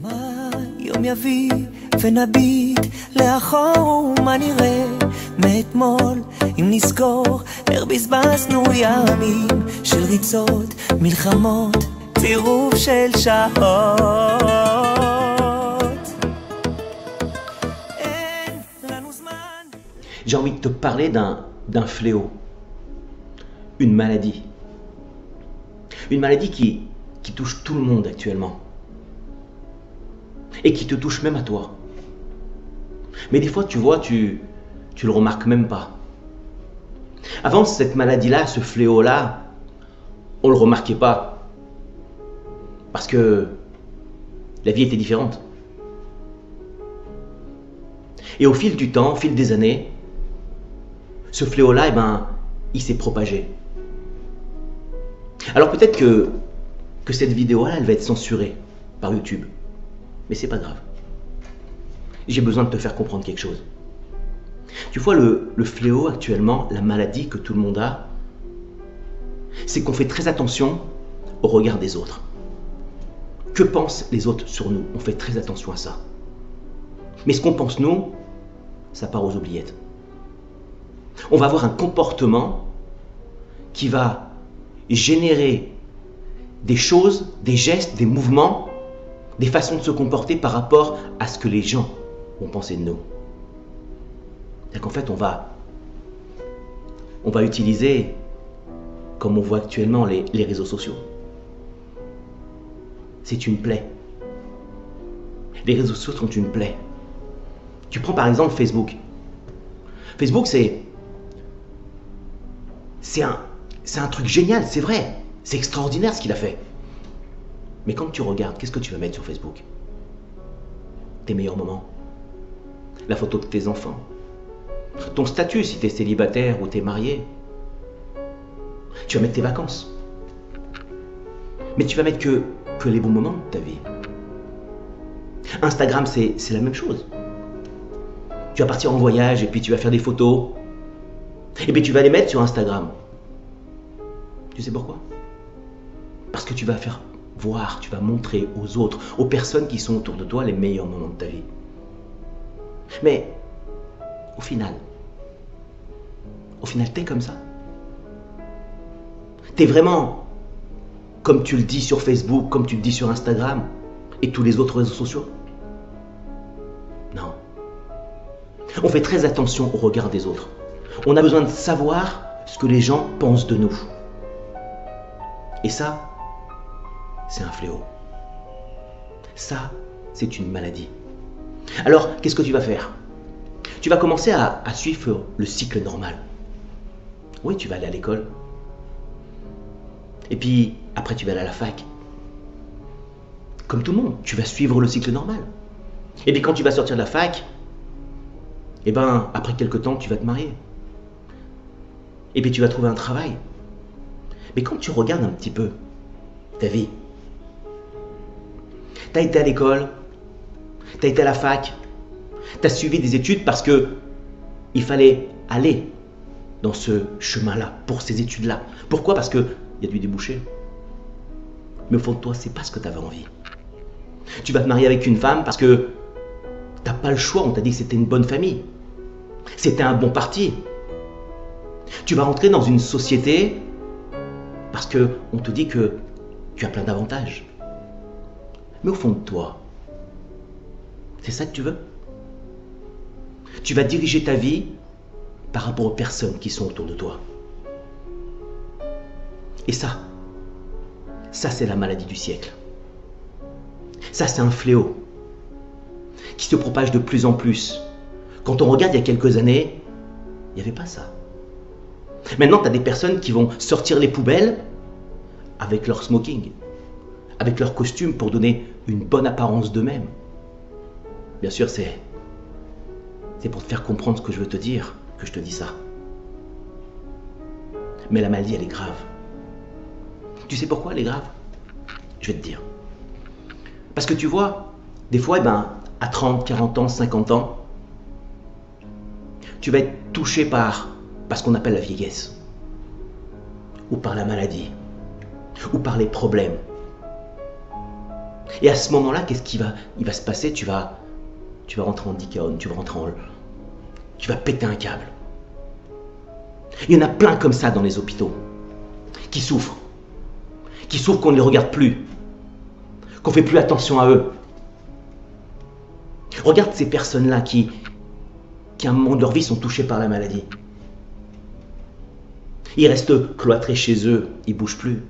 מה יום יביא ונביט לאחור מה נראה מאתמול אם נזכור איך בזבזנו ימים של ריצות, מלחמות, צירוף של שעות. אין לנו זמן. J'ai envie de te parler d'un fléau, une maladie. Une maladie qui touche tout le monde actuellement. Et qui te touche même à toi. Mais des fois, tu vois, tu le remarques même pas. Avant, cette maladie-là, ce fléau-là, on le remarquait pas. Parce que la vie était différente. Et au fil du temps, au fil des années, ce fléau-là, eh ben, il s'est propagé. Alors peut-être que cette vidéo-là, elle va être censurée par YouTube. Mais c'est pas grave. J'ai besoin de te faire comprendre quelque chose. Tu vois, le fléau actuellement, la maladie que tout le monde a, c'est qu'on fait très attention au regard des autres. Que pensent les autres sur nous? On fait très attention à ça. Mais ce qu'on pense nous, ça part aux oubliettes. On va avoir un comportement qui va générer des choses, des gestes, des mouvements, des façons de se comporter par rapport à ce que les gens vont penser de nous. C'est qu'en fait, on va utiliser, comme on voit actuellement, les réseaux sociaux. C'est une plaie. Les réseaux sociaux sont une plaie. Tu prends par exemple Facebook. Facebook, c'est un truc génial, c'est vrai. C'est extraordinaire ce qu'il a fait. Mais quand tu regardes, qu'est-ce que tu vas mettre sur Facebook? Tes meilleurs moments, la photo de tes enfants, ton statut si tu es célibataire ou tu es marié. Tu vas mettre tes vacances. Mais tu vas mettre que les bons moments de ta vie. Instagram, c'est la même chose. Tu vas partir en voyage et puis tu vas faire des photos. Et puis tu vas les mettre sur Instagram. Tu sais pourquoi? Parce que tu vas faire voir, tu vas montrer aux autres, aux personnes qui sont autour de toi, les meilleurs moments de ta vie. Mais au final, t'es comme ça? T'es vraiment comme tu le dis sur Facebook, comme tu le dis sur Instagram et tous les autres réseaux sociaux? Non. On fait très attention au regard des autres. On a besoin de savoir ce que les gens pensent de nous. Et ça, c'est un fléau. Ça, c'est une maladie. Alors, qu'est-ce que tu vas faire? Tu vas commencer à suivre le cycle normal. Oui, tu vas aller à l'école. Et puis, après, tu vas aller à la fac. Comme tout le monde, tu vas suivre le cycle normal. Et puis, quand tu vas sortir de la fac, eh ben, après quelques temps, tu vas te marier. Et puis, tu vas trouver un travail. Mais quand tu regardes un petit peu ta vie, tu as été à l'école, tu as été à la fac, tu as suivi des études parce que il fallait aller dans ce chemin-là, pour ces études-là. Pourquoi? Parce qu'il y a du débouché. Mais au fond de toi, c'est pas ce que tu avais envie. Tu vas te marier avec une femme parce que tu n'as pas le choix, on t'a dit que c'était une bonne famille. C'était un bon parti. Tu vas rentrer dans une société parce qu'on te dit que tu as plein d'avantages. Mais au fond de toi, c'est ça que tu veux? Tu vas diriger ta vie par rapport aux personnes qui sont autour de toi. Et ça c'est la maladie du siècle. Ça, c'est un fléau qui se propage de plus en plus. Quand on regarde il y a quelques années, il n'y avait pas ça. Maintenant, tu as des personnes qui vont sortir les poubelles avec leur smoking, avec leur costume pour donner une bonne apparence d'eux-mêmes. Bien sûr, c'est pour te faire comprendre ce que je veux te dire que je te dis ça. Mais la maladie, elle est grave. Tu sais pourquoi elle est grave? Je vais te dire. Parce que tu vois, des fois, à 30, 40 ans, 50 ans, tu vas être touché par ce qu'on appelle la vieillesse, ou par la maladie, ou par les problèmes. Et à ce moment-là, qu'est-ce qui va se passer? Tu vas rentrer en dicaone, tu vas péter un câble. Il y en a plein comme ça dans les hôpitaux, qui souffrent qu'on ne les regarde plus, qu'on ne fait plus attention à eux. Regarde ces personnes-là qui à un moment de leur vie sont touchées par la maladie. Ils restent cloîtrés chez eux, ils ne bougent plus.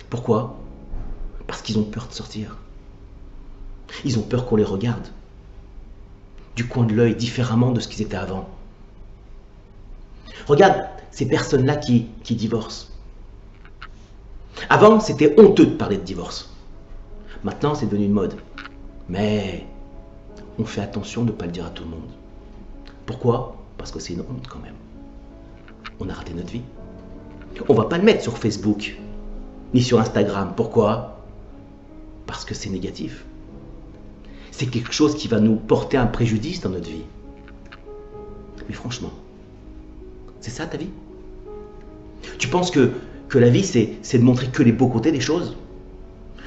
Pourquoi? Parce qu'ils ont peur de sortir. Ils ont peur qu'on les regarde du coin de l'œil différemment de ce qu'ils étaient avant. Regarde ces personnes-là qui divorcent. Avant, c'était honteux de parler de divorce. Maintenant, c'est devenu une mode. Mais on fait attention de ne pas le dire à tout le monde. Pourquoi? Parce que c'est une honte quand même. On a raté notre vie. On ne va pas le mettre sur Facebook, ni sur Instagram. Pourquoi? Parce que c'est négatif. C'est quelque chose qui va nous porter un préjudice dans notre vie. Mais franchement, c'est ça ta vie? Tu penses que la vie, c'est de montrer que les beaux côtés des choses?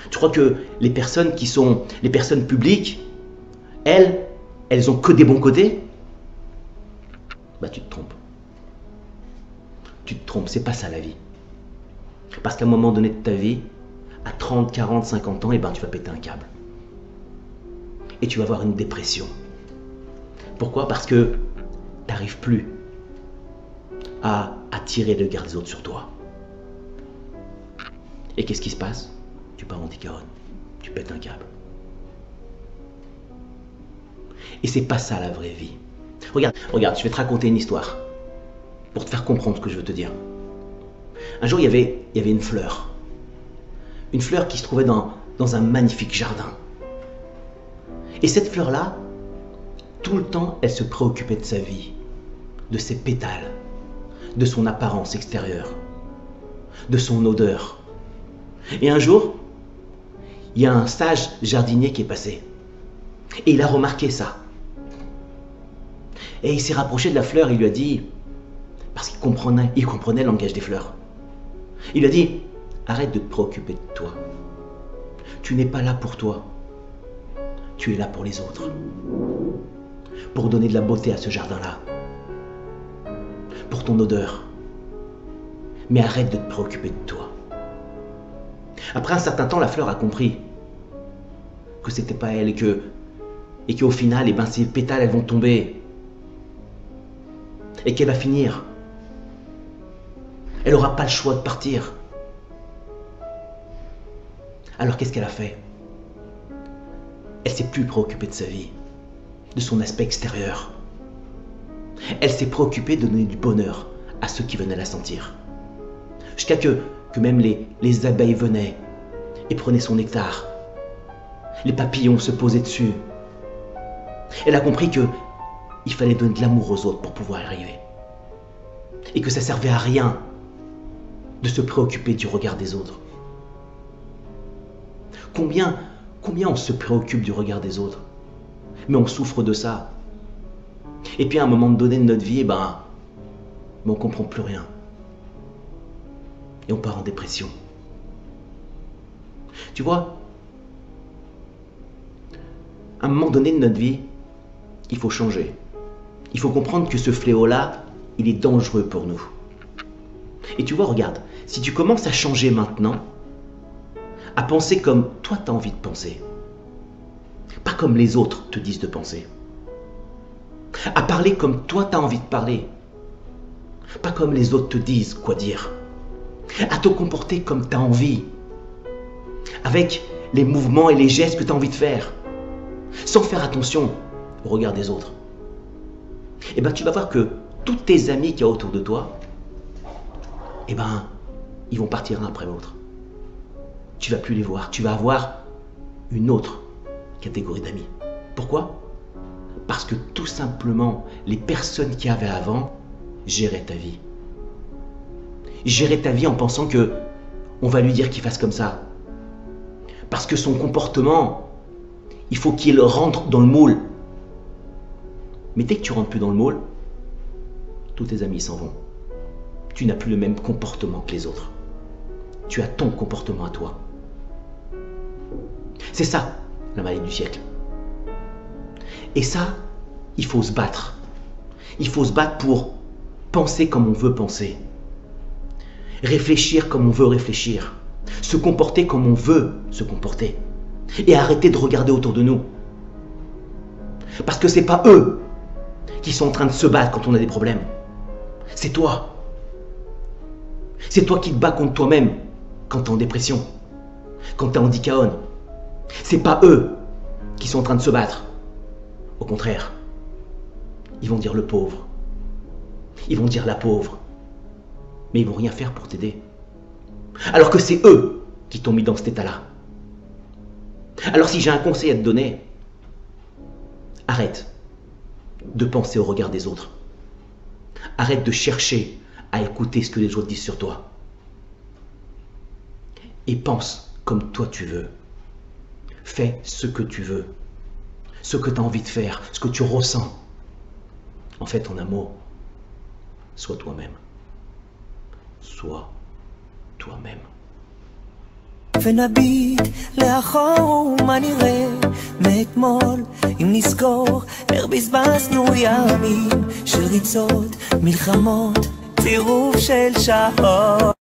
Tu crois que les personnes qui sont les personnes publiques, elles ont que des bons côtés? Bah tu te trompes. Tu te trompes, c'est pas ça la vie. Parce qu'à un moment donné de ta vie, à 30, 40, 50 ans, eh ben, tu vas péter un câble. Et tu vas avoir une dépression. Pourquoi? Parce que tu n'arrives plus à attirer le regard des autres sur toi. Et qu'est-ce qui se passe? Tu pars en dicaone, tu pètes un câble. Et c'est pas ça la vraie vie. Regarde, je vais te raconter une histoire pour te faire comprendre ce que je veux te dire. Un jour, il y avait une fleur. Une fleur qui se trouvait dans un magnifique jardin. Et cette fleur-là, tout le temps, elle se préoccupait de sa vie, de ses pétales, de son apparence extérieure, de son odeur. Et un jour, il y a un sage jardinier qui est passé. Et il a remarqué ça. Et il s'est rapproché de la fleur et il lui a dit, parce qu'il comprenait le langage des fleurs. Il lui a dit, arrête de te préoccuper de toi. Tu n'es pas là pour toi. Tu es là pour les autres. Pour donner de la beauté à ce jardin-là. Pour ton odeur. Mais arrête de te préoccuper de toi. Après un certain temps, la fleur a compris que c'était pas elle et qu'au final, eh ben, ses pétales, elles vont tomber. Et qu'elle va finir. Elle n'aura pas le choix de partir. Alors qu'est-ce qu'elle a fait? Elle ne s'est plus préoccupée de sa vie, de son aspect extérieur. Elle s'est préoccupée de donner du bonheur à ceux qui venaient la sentir. Jusqu'à que même les abeilles venaient et prenaient son nectar. Les papillons se posaient dessus. Elle a compris qu'il fallait donner de l'amour aux autres pour pouvoir y arriver. Et que ça ne servait à rien de se préoccuper du regard des autres. Combien on se préoccupe du regard des autres, mais on souffre de ça. Et puis à un moment donné de notre vie, on ne comprend plus rien. Et on part en dépression. Tu vois, à un moment donné de notre vie, il faut changer. Il faut comprendre que ce fléau-là, il est dangereux pour nous. Et tu vois, regarde, si tu commences à changer maintenant, à penser comme toi tu as envie de penser, pas comme les autres te disent de penser, à parler comme toi tu as envie de parler, pas comme les autres te disent quoi dire, à te comporter comme tu as envie, avec les mouvements et les gestes que tu as envie de faire, sans faire attention au regard des autres, et tu vas voir que tous tes amis qu'il y a autour de toi, ils vont partir un après l'autre. Tu vas plus les voir, tu vas avoir une autre catégorie d'amis. Pourquoi? Parce que tout simplement, les personnes qu'il y avait avant géraient ta vie. Géraient ta vie en pensant que on va lui dire qu'il fasse comme ça. Parce que son comportement, il faut qu'il rentre dans le moule. Mais dès que tu rentres plus dans le moule, tous tes amis s'en vont. Tu n'as plus le même comportement que les autres. Tu as ton comportement à toi. C'est ça, la maladie du siècle. Et ça, il faut se battre. Il faut se battre pour penser comme on veut penser. Réfléchir comme on veut réfléchir. Se comporter comme on veut se comporter. Et arrêter de regarder autour de nous. Parce que c'est pas eux qui sont en train de se battre quand on a des problèmes. C'est toi. C'est toi qui te bats contre toi-même quand tu es en dépression, quand tu es en dicaone. C'est pas eux qui sont en train de se battre. Au contraire, ils vont dire le pauvre. Ils vont dire la pauvre. Mais ils vont rien faire pour t'aider. Alors que c'est eux qui t'ont mis dans cet état-là. Alors si j'ai un conseil à te donner, arrête de penser au regard des autres. Arrête de chercher à écouter ce que les autres disent sur toi. Et pense comme toi tu veux. Fais ce que tu veux. Ce que tu as envie de faire, ce que tu ressens. En fait, en un mot, sois toi-même. Sois toi-même. ונביט לאחור מה נראה מאתמול אם נזכור איך בזבזנו ימים של ריצות, מלחמות, צירוף של שעות